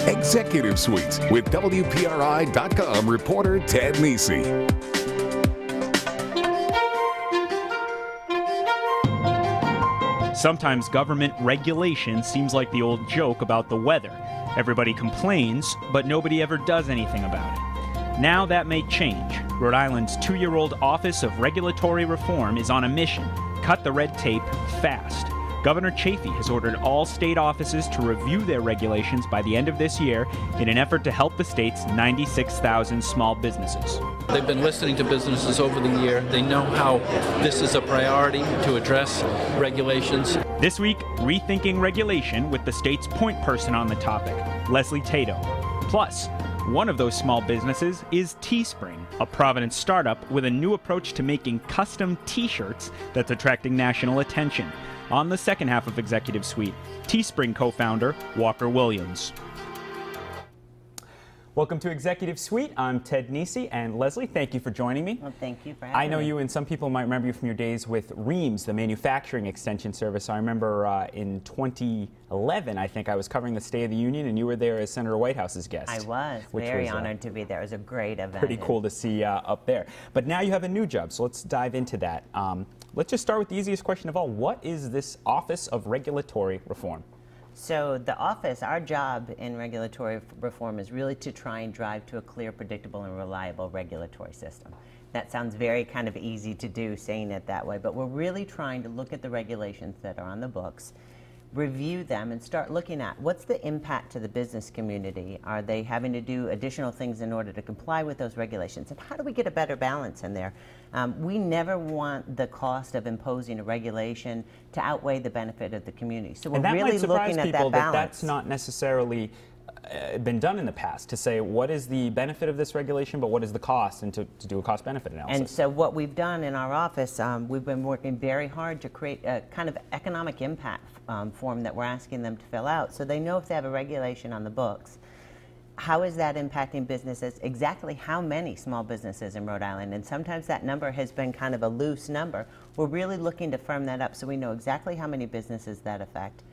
Executive Suite with WPRI.com reporter Ted Nesi. Sometimes government regulation seems like the old joke about the weather. Everybody complains, but nobody ever does anything about it. Now that may change. Rhode Island's 2-year-old Office of Regulatory Reform is on a mission. Cut the red tape fast. Governor Chafee has ordered all state offices to review their regulations by the end of this year in an effort to help the state's 96,000 small businesses. They've been listening to businesses over the year. They know how this is a priority to address regulations. This week, rethinking regulation with the state's point person on the topic, Leslie Tato. Plus, one of those small businesses is Teespring, a Providence startup with a new approach to making custom T-shirts that's attracting national attention. On the second half of Executive Suite, Teespring co-founder Walker Williams. Welcome to Executive Suite. I'm Ted Nesi, and Leslie, thank you for joining me. Well, thank you for having me. I know you, and some people might remember you from your days with Reams, the manufacturing extension service. I remember in 2011, I think I was covering the State of the Union, and you were there as Senator Whitehouse's guest. I was very honored to be there. It was a great event. Pretty cool to see up there. But now you have a new job, so let's dive into that. Let's just start with the easiest question of all. What is this Office of Regulatory Reform? So the office, our job in regulatory reform is really to try and drive to a clear, predictable, and reliable regulatory system. That sounds very kind of easy to do, saying it that way, but we're really trying to look at the regulations that are on the books, review them, and start looking at what's the impact to the business community. Are they having to do additional things in order to comply with those regulations? And how do we get a better balance in there? We never want the cost of imposing a regulation to outweigh the benefit of the community. So we're really looking at that balance. That's not necessarily been done in the past, to say what is the benefit of this regulation, but what is the cost, and to do a cost-benefit analysis. And so what we've done in our office, we've been working very hard to create a kind of economic impact form that we're asking them to fill out, so they know if they have a regulation on the books, how is that impacting businesses, exactly how many small businesses in Rhode Island, and sometimes that number has been kind of a loose number. We're really looking to firm that up so we know exactly how many businesses that affect.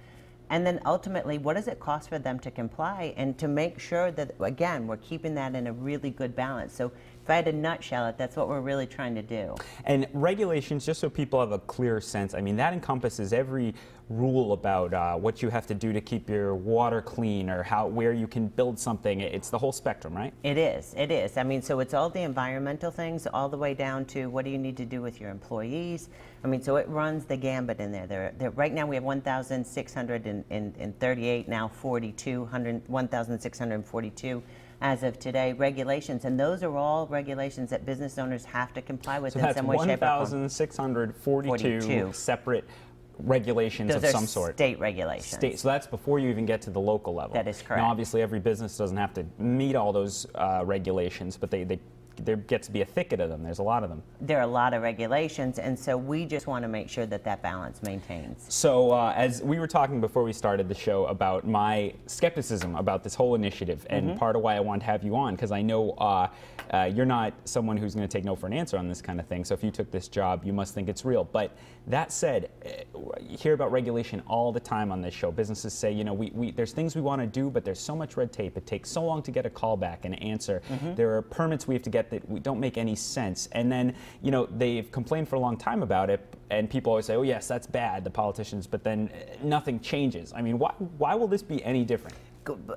And then ultimately, what does it cost for them to comply, and to make sure that, again, we're keeping that in a really good balance. So if I had to nutshell it, that's what we're really trying to do. And regulations, just so people have a clear sense, I mean, that encompasses every rule about what you have to do to keep your water clean, or where you can build something. It's the whole spectrum, right? It is. It is. I mean, so it's all the environmental things, all the way down to what do you need to do with your employees. I mean, so it runs the gambit in there. Right now we have 1,638, now 1,642 as of today, regulations, and those are all regulations that business owners have to comply with in some way, shape, or form. So that's 1,642 separate regulations of some sort. State regulations. So that's before you even get to the local level. That is correct. Now, obviously, every business doesn't have to meet all those regulations, but there gets to be a thicket of them. There's a lot of them. There are a lot of regulations, and so we just want to make sure that that balance maintains. So as we were talking before we started the show about my skepticism about this whole initiative, and part of why I want to have you on, because I know you're not someone who's going to take no for an answer on this kind of thing, so if you took this job, you must think it's real. But that said, you hear about regulation all the time on this show. Businesses say, you know, there's things we want to do, but there's so much red tape. It takes so long to get a call back and an answer. There are permits we have to get that we don't make any sense. And then, you know, they've complained for a long time about it, and people always say, oh yes, that's bad, the politicians, but then nothing changes. I mean, why will this be any different?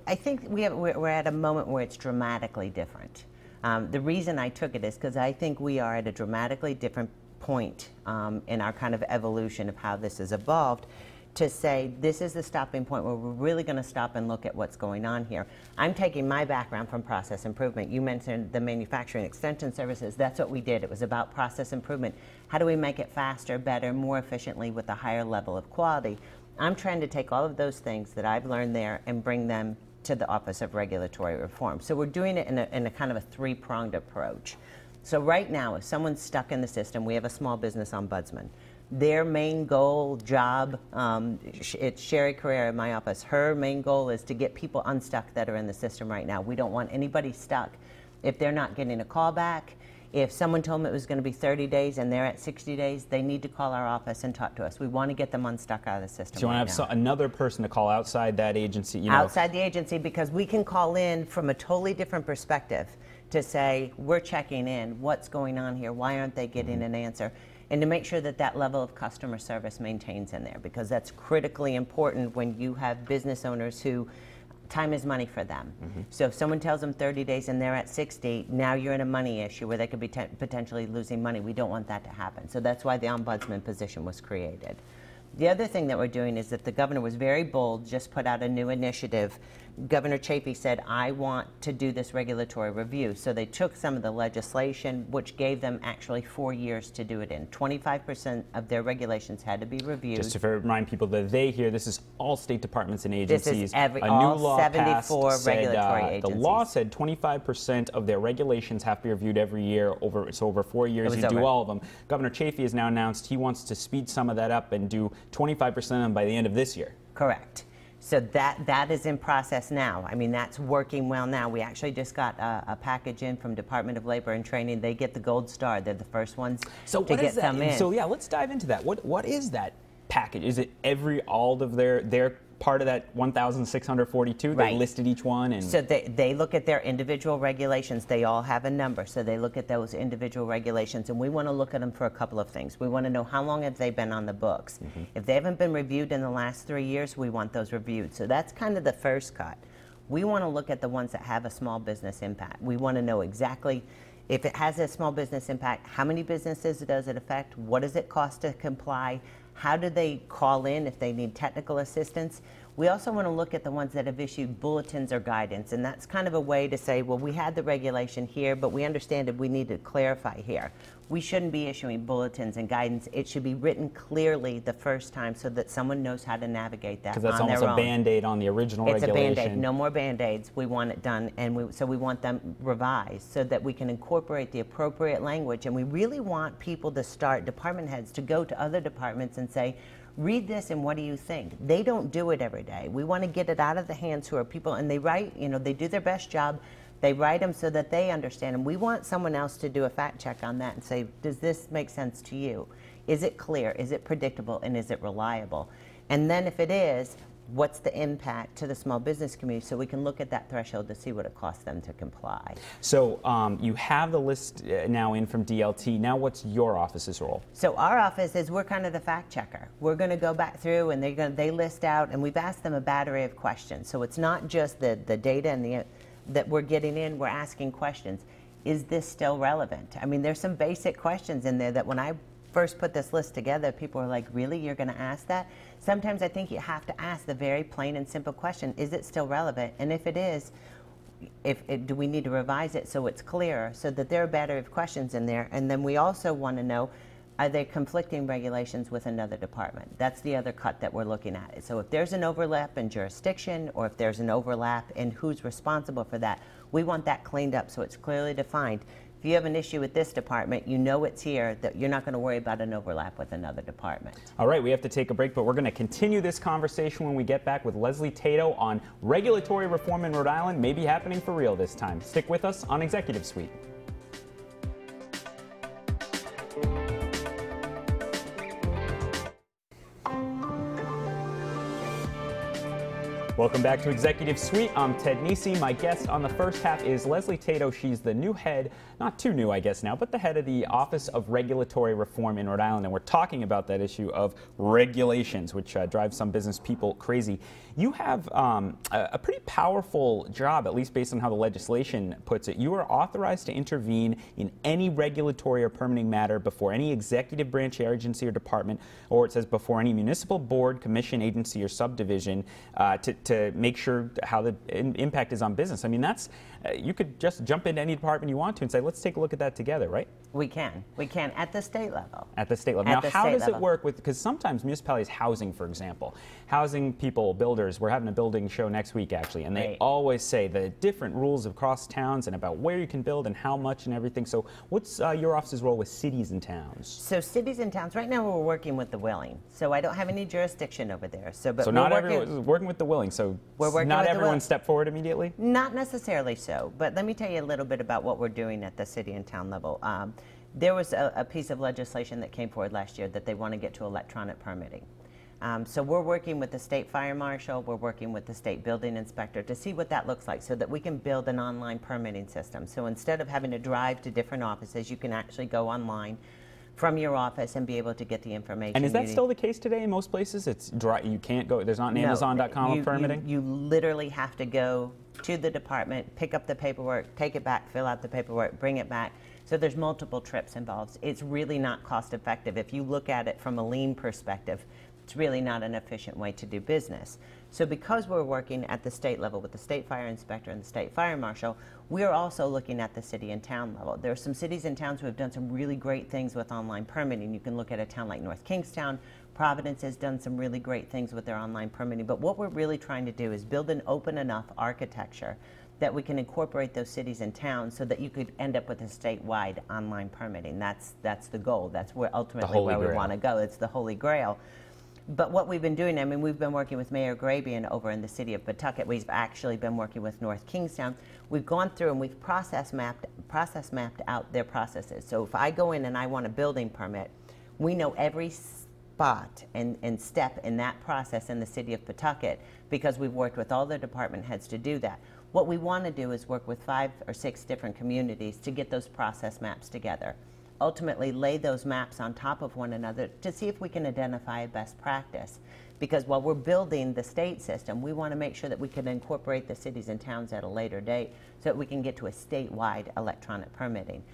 I think we're at a moment where it's dramatically different. The reason I took it is because I think we are at a dramatically different point in our kind of evolution of how this has evolved, to say this is the stopping point where we're really going to stop and look at what's going on here. I'm taking my background from process improvement. You mentioned the manufacturing extension services. That's what we did. It was about process improvement. How do we make it faster, better, more efficiently with a higher level of quality? I'm trying to take all of those things that I've learned there and bring them to the Office of Regulatory Reform. So we're doing it in a kind of a three-pronged approach. So right now, if someone's stuck in the system, we have a small business ombudsman. Their main goal, job, it's Sherry Carrera in my office, her main goal is to get people unstuck that are in the system right now. We don't want anybody stuck if they're not getting a call back, If someone told them it was going to be 30 days and they're at 60 days, they need to call our office and talk to us. We want to get them unstuck out of the system. So you want to have another person to call outside that agency? You know. Outside the agency, because we can call in from a totally different perspective to say, we're checking in, what's going on here, why aren't they getting an answer? And to make sure that that level of customer service maintains in there, because that's critically important when you have business owners who time is money for them. So if someone tells them 30 days and they're at 60, now you're in a money issue where they could be potentially losing money. We don't want that to happen. So that's why the ombudsman position was created. The other thing that we're doing is that the governor was very bold, just put out a new initiative. Governor Chafee said, I want to do this regulatory review. So they took some of the legislation, which gave them actually 4 years to do it in. 25% of their regulations had to be reviewed. Just to remind people that they hear, this is all state departments and agencies. This is all new law 74 passed regulatory said, agencies. The law said 25% of their regulations have to be reviewed every year. Over 4 years, you do all of them. Governor Chafee has now announced he wants to speed some of that up and do 25% of them by the end of this year. Correct. So that is in process now. I mean, that's working well now. We actually just got a package in from Department of Labor and Training. They get the gold star. They're the first ones to get them in. So yeah, let's dive into that. What is that package? Is it all of their part of that 1,642? Right. They listed each one? And so they look at their individual regulations. They all have a number. So they look at those individual regulations, and we want to look at them for a couple of things. We want to know how long have they been on the books. If they haven't been reviewed in the last 3 years, we want those reviewed. So that's kind of the first cut. We want to look at the ones that have a small business impact. We want to know exactly if it has a small business impact, how many businesses does it affect, what does it cost to comply, how do they call in if they need technical assistance. We also want to look at the ones that have issued bulletins or guidance, and that's kind of a way to say, well, we had the regulation here, but we understand that we need to clarify here. We shouldn't be issuing bulletins and guidance. It should be written clearly the first time so that someone knows how to navigate that on their own. Because that's almost a Band-Aid on the original regulation. It's a Band-Aid. No more Band-Aids. We want it done, and so we want them revised so that we can incorporate the appropriate language. And we really want people to start, department heads, to go to other departments and say, read this and what do you think? They don't do it every day. We want to get it out of the hands who are people, and they write, they do their best job. They write them so that they understand them. We want someone else to do a fact check on that and say, does this make sense to you? Is it clear? Is it predictable? And is it reliable? And then if it is, what's the impact to the small business community so we can look at that threshold to see what it costs them to comply. So you have the list now in from DLT. Now what's your office's role? So our office is, we're kind of the fact checker. We're going to go back through and they list out, and we've asked them a battery of questions. So it's not just the data and that we're getting in, we're asking questions. Is this still relevant? I mean, there's some basic questions in there that when I first put this list together, people are like, really, you're going to ask that? Sometimes I think you have to ask the very plain and simple question, is it still relevant? And if it is, do we need to revise it so it's clearer, so that there are a battery of questions in there? And then we also want to know, are there conflicting regulations with another department? That's the other cut that we're looking at. So if there's an overlap in jurisdiction, or if there's an overlap in who's responsible for that, we want that cleaned up so it's clearly defined. If you have an issue with this department, you know it's here, that you're not going to worry about an overlap with another department. All right, we have to take a break, but we're going to continue this conversation when we get back with Leslie Tato on regulatory reform in Rhode Island, maybe happening for real this time. Stick with us on Executive Suite. Welcome back to Executive Suite. I'm Ted Nisi. My guest on the first half is Leslie Tato. She's the new head, not too new I guess now, but the head of the Office of Regulatory Reform in Rhode Island. And we're talking about that issue of regulations, which drives some business people crazy. You have a pretty powerful job, at least based on how the legislation puts it. You are authorized to intervene in any regulatory or permitting matter before any executive branch, agency, or department, or it says before any municipal board, commission, agency, or subdivision to make sure how the impact is on business. I mean, that's you could just jump into any department you want to and say, let's take a look at that together, right? We can at the state level. At the state level. Now, how does it work with, because sometimes municipalities, housing, for example, housing people, builders, we're having a building show next week, actually, and they always say the different rules across towns and about where you can build and how much and everything. So what's your office's role with cities and towns? So cities and towns, right now we're working with the willing. So I don't have any jurisdiction over there. So not everyone is working with the willing. So We're working not with the everyone will. step forward immediately? Not necessarily so, but let me tell you a little bit about what we're doing at the city and town level. There was a piece of legislation that came forward last year that they want to get to electronic permitting. So we're working with the state fire marshal, we're working with the state building inspector to see what that looks like so that we can build an online permitting system. So instead of having to drive to different offices, you can actually go online from your office and be able to get the information. And is that still the case today in most places? It's dry, you can't go, there's not an Amazon.com of permitting? You literally have to go to the department, pick up the paperwork, take it back, fill out the paperwork, bring it back. So there's multiple trips involved. It's really not cost effective. If you look at it from a lean perspective, it's really not an efficient way to do business. So because we're working at the state level with the state fire inspector and the state fire marshal, we're also looking at the city and town level. There are some cities and towns who have done some really great things with online permitting. You can look at a town like North Kingstown. Providence has done some really great things with their online permitting. But what we're really trying to do is build an open enough architecture that we can incorporate those cities and towns so that you could end up with a statewide online permitting. That's the goal. That's where ultimately where we want to go. It's the Holy Grail. But what we've been doing, I mean, we've been working with Mayor Grabian over in the city of Pawtucket. We've actually been working with North Kingstown. We've gone through and we've process mapped out their processes. So if I go in and I want a building permit, we know every spot and step in that process in the city of Pawtucket because we've worked with all the department heads to do that. What we want to do is work with 5 or 6 different communities to get those process maps together. Ultimately lay those maps on top of one another to see if we can identify a best practice. Because while we're building the state system, we want to make sure that we can incorporate the cities and towns at a later date so that we can get to a statewide electronic permitting.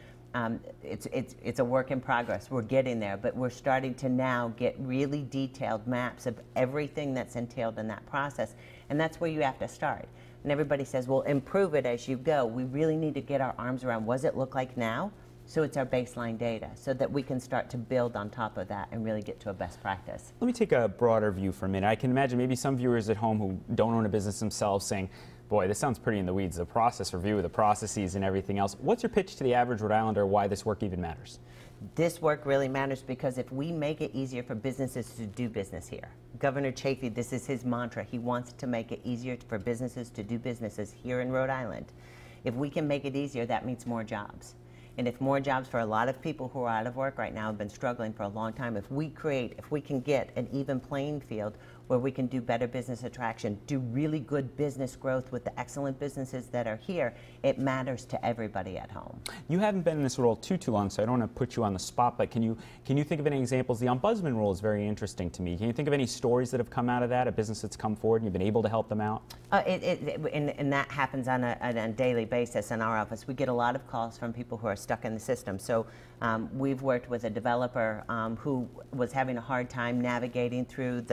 It's a work in progress. We're getting there, but we're starting to now get really detailed maps of everything that's entailed in that process, and that's where you have to start. And everybody says, well, improve it as you go. We really need to get our arms around what does it look like now? So it's our baseline data so that we can start to build on top of that and really get to a best practice. Let me take a broader view for a minute. I can imagine maybe some viewers at home who don't own a business themselves saying, boy, this sounds pretty in the weeds, the process review, the processes and everything else. What's your pitch to the average Rhode Islander why this work even matters? This work really matters because if we make it easier for businesses to do business here, Governor Chafee, this is his mantra. He wants to make it easier for businesses to do businesses here in Rhode Island. If we can make it easier, that means more jobs. And if more jobs for a lot of people who are out of work right now have been struggling for a long time, if we can get an even playing field where we can do better business attraction, do really good business growth with the excellent businesses that are here, it matters to everybody at home. You haven't been in this role too long, so I don't want to put you on the spot, but can you think of any examples? The ombudsman role is very interesting to me. Can you think of any stories that have come out of that, a business that's come forward and you've been able to help them out? And that happens on a daily basis in our office. We get a lot of calls from people who are stuck in the system. So we've worked with a developer who was having a hard time navigating through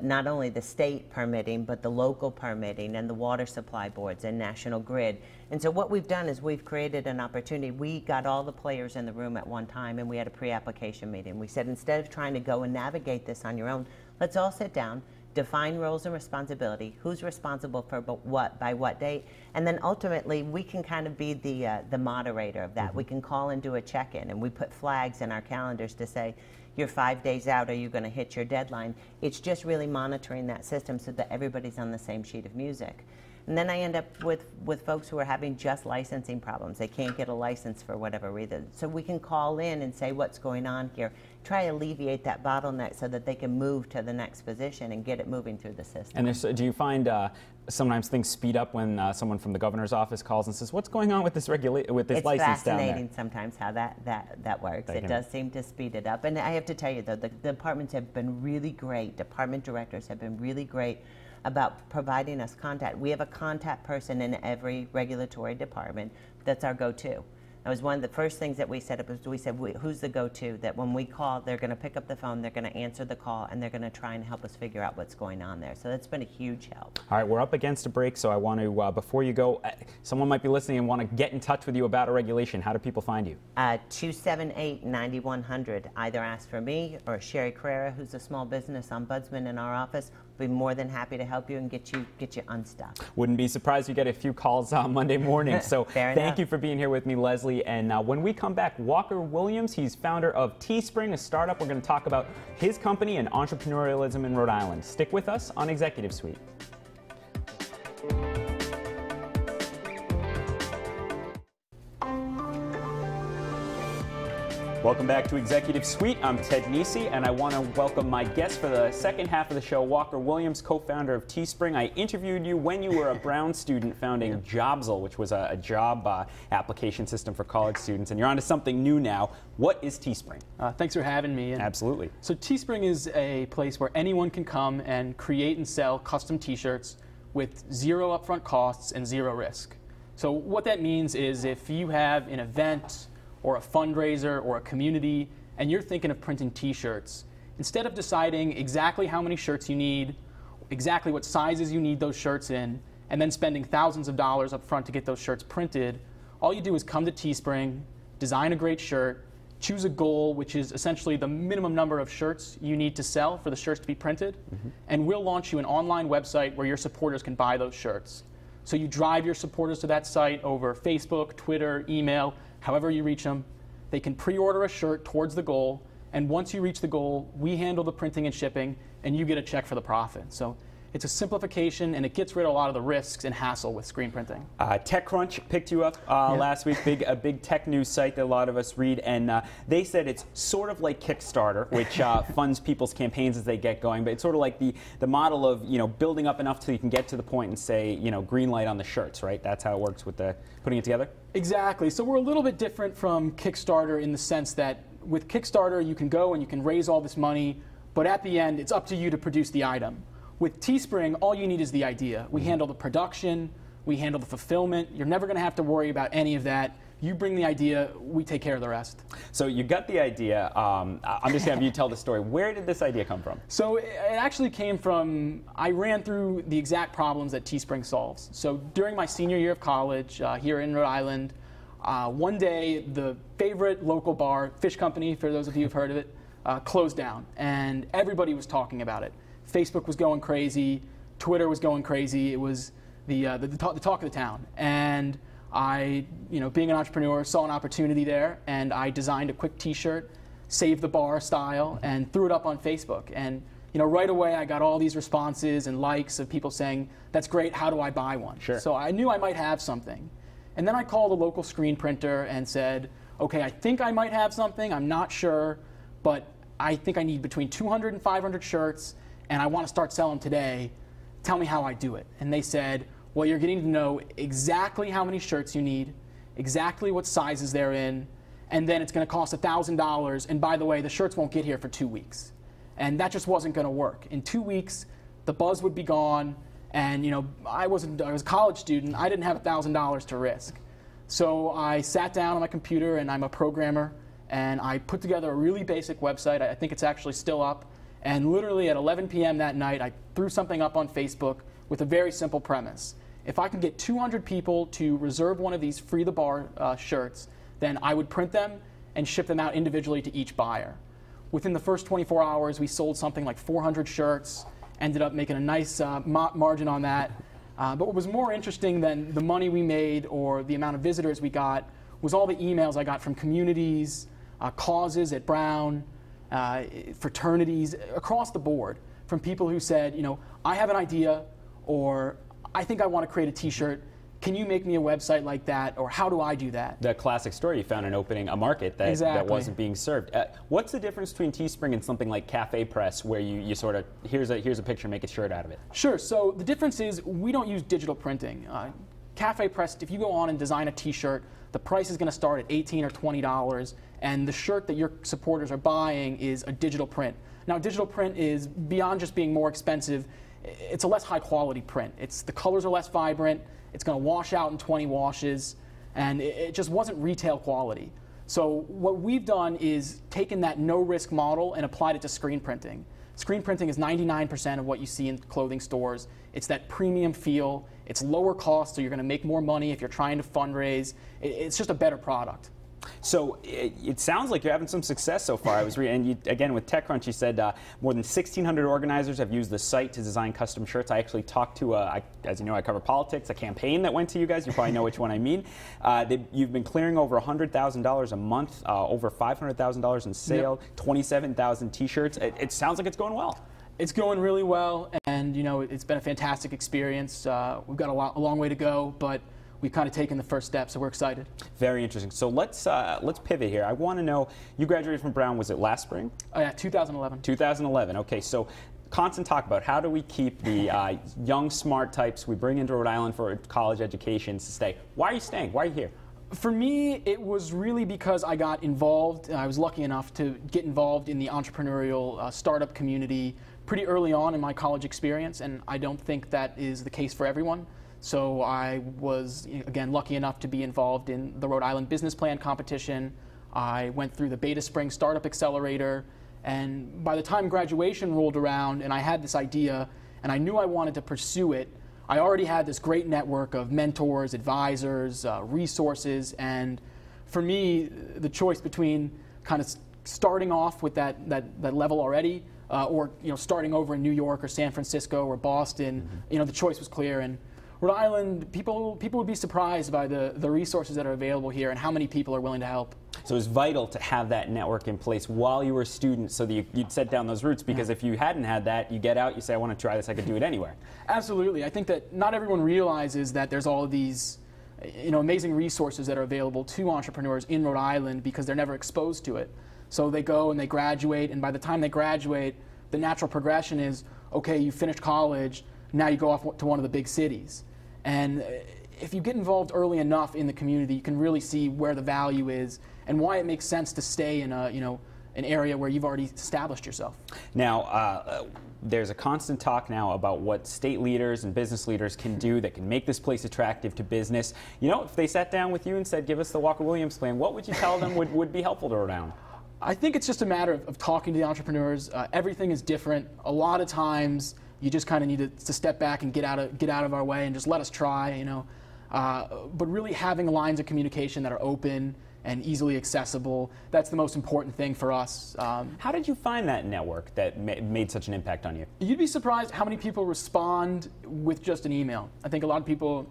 not only the state permitting, but the local permitting and the water supply boards and National Grid. And so what we've done is we've created an opportunity. We got all the players in the room at one time and we had a pre-application meeting. We said, instead of trying to go and navigate this on your own, let's all sit down, define roles and responsibility, who's responsible for what, by what date, and then ultimately we can kind of be the moderator of that. Mm-hmm. We can call and do a check-in, and we put flags in our calendars to say, you're 5 days out, are you going to hit your deadline? It's just really monitoring that system so that everybody's on the same sheet of music. And then I end up with folks who are having just licensing problems. They can't get a license for whatever reason. So we can call in and say what's going on here, try to alleviate that bottleneck so that they can move to the next position and get it moving through the system. And do you find sometimes things speed up when someone from the governor's office calls and says, what's going on with this license down there? It's fascinating sometimes how that works. It does seem to speed it up. And I have to tell you, though, the departments have been really great. Department directors have been really great about providing us contact. We have a contact person in every regulatory department that's our go-to. That was one of the first things that we set up, is we said, who's the go-to, that when we call, they're going to pick up the phone, they're going to answer the call, and they're going to try and help us figure out what's going on there. So that's been a huge help. All right, we're up against a break, so I want to, before you go, someone might be listening and want to get in touch with you about a regulation. How do people find you? 278-9100. Either ask for me or Sherry Carrera, who's a small business ombudsman in our office. We'll be more than happy to help you and get you unstuck. Wouldn't be surprised if you get a few calls on Monday morning. So thank you for being here with me, Leslie. And when we come back, Walker Williams, he's founder of Teespring, a startup. We're going to talk about his company and entrepreneurialism in Rhode Island. Stick with us on Executive Suite. Welcome back to Executive Suite. I'm Ted Nisi, and I want to welcome my guest for the second half of the show, Walker Williams, co-founder of Teespring. I interviewed you when you were a Brown student founding Jobsel, which was a job application system for college students, and you're on to something new now. What is Teespring? Thanks for having me. Absolutely. So Teespring is a place where anyone can come and create and sell custom t-shirts with zero upfront costs and zero risk. So what that means is if you have an event or a fundraiser or a community, and you're thinking of printing t-shirts, instead of deciding exactly how many shirts you need, exactly what sizes you need those shirts in, and then spending thousands of dollars up front to get those shirts printed, all you do is come to Teespring, design a great shirt, choose a goal, which is essentially the minimum number of shirts you need to sell for the shirts to be printed, and we'll launch you an online website where your supporters can buy those shirts. So you drive your supporters to that site over Facebook, Twitter, email, however you reach them. They can pre-order a shirt towards the goal, and once you reach the goal, we handle the printing and shipping, and you get a check for the profit. So it's a simplification, and it gets rid of a lot of the risks and hassle with screen printing. TechCrunch picked you up last week, a big tech news site that a lot of us read, and they said it's sort of like Kickstarter, which funds people's campaigns as they get going, but it's sort of like the model of building up enough so you can get to the point and say green light on the shirts, right? That's how it works with the putting it together? Exactly. So we're a little bit different from Kickstarter in the sense that with Kickstarter you can go and you can raise all this money, but at the end it's up to you to produce the item. With Teespring, all you need is the idea. We handle the production, we handle the fulfillment. You're never going to have to worry about any of that. You bring the idea, we take care of the rest. So you got the idea. I'm just going to have you tell the story. Where did this idea come from? So it actually came from, I ran through the exact problems that Teespring solves. So during my senior year of college here in Rhode Island, one day the favorite local bar, Fish Company, for those of you who've heard of it, closed down. And everybody was talking about it. Facebook was going crazy, Twitter was going crazy. It was the talk of the town. And I, being an entrepreneur, saw an opportunity there, and I designed a quick t-shirt, Save the Bar style, and threw it up on Facebook. And right away I got all these responses and likes of people saying, that's great, how do I buy one? Sure. So I knew I might have something. And then I called a local screen printer and said, okay, I think I might have something, I'm not sure, but I think I need between 200 and 500 shirts, and I want to start selling today. Tell me how I do it. And they said, well, you're getting to know exactly how many shirts you need, exactly what sizes they're in, and then it's going to cost $1,000. And by the way, the shirts won't get here for 2 weeks. And that just wasn't going to work. In 2 weeks, the buzz would be gone, and I was a college student. I didn't have $1,000 to risk. So I sat down on my computer, and I'm a programmer, and I put together a really basic website. I think it's actually still up. And literally at 11 p.m. that night, I threw something up on Facebook with a very simple premise. If I could get 200 people to reserve one of these Free the Bar shirts, then I would print them and ship them out individually to each buyer. Within the first 24 hours, we sold something like 400 shirts, ended up making a nice margin on that. But what was more interesting than the money we made or the amount of visitors we got was all the emails I got from communities, causes at Brown, fraternities, across the board, from people who said, I have an idea, or I think I want to create a t-shirt. Can you make me a website like that, or how do I do that? The classic story, you found a market that wasn't being served. What's the difference between Teespring and something like Cafepress, where you sort of, here's a picture, make a shirt out of it? Sure, so the difference is we don't use digital printing. Cafepress, if you go on and design a t-shirt, the price is going to start at $18 or $20, and the shirt that your supporters are buying is a digital print. Now, digital print is beyond just being more expensive. It's a less high quality print. The colors are less vibrant. It's going to wash out in 20 washes, and it just wasn't retail quality. So what we've done is taken that no-risk model and applied it to screen printing. Screen printing is 99% of what you see in clothing stores. It's that premium feel. It's lower cost, so you're going to make more money if you're trying to fundraise. It's just a better product. So it sounds like you're having some success so far. I was reading, and you, again with TechCrunch, you said more than 1,600 organizers have used the site to design custom shirts. I actually talked to, as you know, I cover politics, a campaign that went to you guys. You probably know which one I mean. You've been clearing over $100,000 a month, over $500,000 in sale, yep. 27,000 T-shirts. It sounds like it's going well. It's going really well, and it's been a fantastic experience. We've got a long way to go, but we've kind of taken the first step, so we're excited. Very interesting. So let's pivot here. I want to know, you graduated from Brown, was it last spring? Oh yeah, 2011. 2011. Okay, so constant talk about how do we keep the young, smart types we bring into Rhode Island for college educations to stay. Why are you staying? Why are you here? For me, it was really because I got involved. I was lucky enough to get involved in the entrepreneurial startup community pretty early on in my college experience, and I don't think that is the case for everyone. So I was, again, lucky enough to be involved in the Rhode Island Business Plan competition. I went through the Beta Spring Startup Accelerator, and by the time graduation rolled around and I had this idea and I knew I wanted to pursue it, I already had this great network of mentors, advisors, resources, and for me, the choice between kind of starting off with that level already, or starting over in New York or San Francisco or Boston, the choice was clear. And Rhode Island, people would be surprised by the resources that are available here and how many people are willing to help. So it's vital to have that network in place while you were a student so that you'd set down those roots, because if you hadn't had that, you get out, you say, I want to try this, I could do it anywhere. Absolutely. I think that not everyone realizes that there's all of these amazing resources that are available to entrepreneurs in Rhode Island because they're never exposed to it. So they go and they graduate, and by the time they graduate, the natural progression is, okay, you finished college, now you go off to one of the big cities. And if you get involved early enough in the community, you can really see where the value is and why it makes sense to stay in an area where you've already established yourself. Now, there's a constant talk now about what state leaders and business leaders can do that can make this place attractive to business. If they sat down with you and said, give us the Walker-Williams plan, what would you tell them would be helpful to Rhode Island? I think it's just a matter of talking to the entrepreneurs. Everything is different. A lot of times, you just kind of need to step back and get out of our way and just let us try, But really having lines of communication that are open and easily accessible, that's the most important thing for us. How did you find that network that made such an impact on you? You'd be surprised how many people respond with just an email. I think a lot of people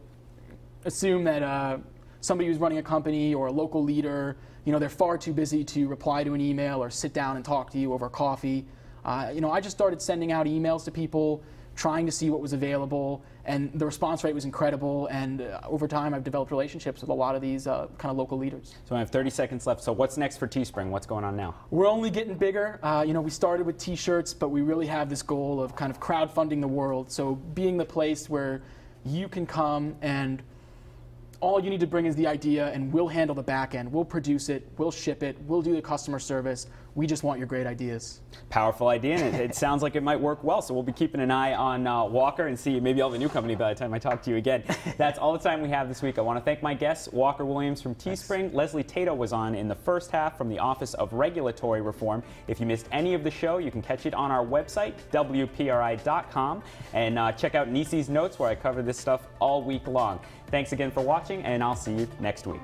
assume that somebody who's running a company or a local leader, they're far too busy to reply to an email or sit down and talk to you over coffee. I just started sending out emails to people, trying to see what was available, and the response rate was incredible, and over time I've developed relationships with a lot of these kind of local leaders. So I have 30 seconds left, so what's next for Teespring? What's going on now? We're only getting bigger. We started with t-shirts, but we really have this goal of kind of crowdfunding the world, so being the place where you can come and all you need to bring is the idea, and we'll handle the back end. We'll produce it, we'll ship it, we'll do the customer service. We just want your great ideas. Powerful idea, and it sounds like it might work well, so we'll be keeping an eye on Walker and see, maybe I'll have a new company by the time I talk to you again. That's all the time we have this week. I want to thank my guests, Walker Williams from Teespring. Thanks. Leslie Tato was on in the first half from the Office of Regulatory Reform. If you missed any of the show, you can catch it on our website, WPRI.com, and check out Nisi's notes where I cover this stuff all week long. Thanks again for watching, and I'll see you next week.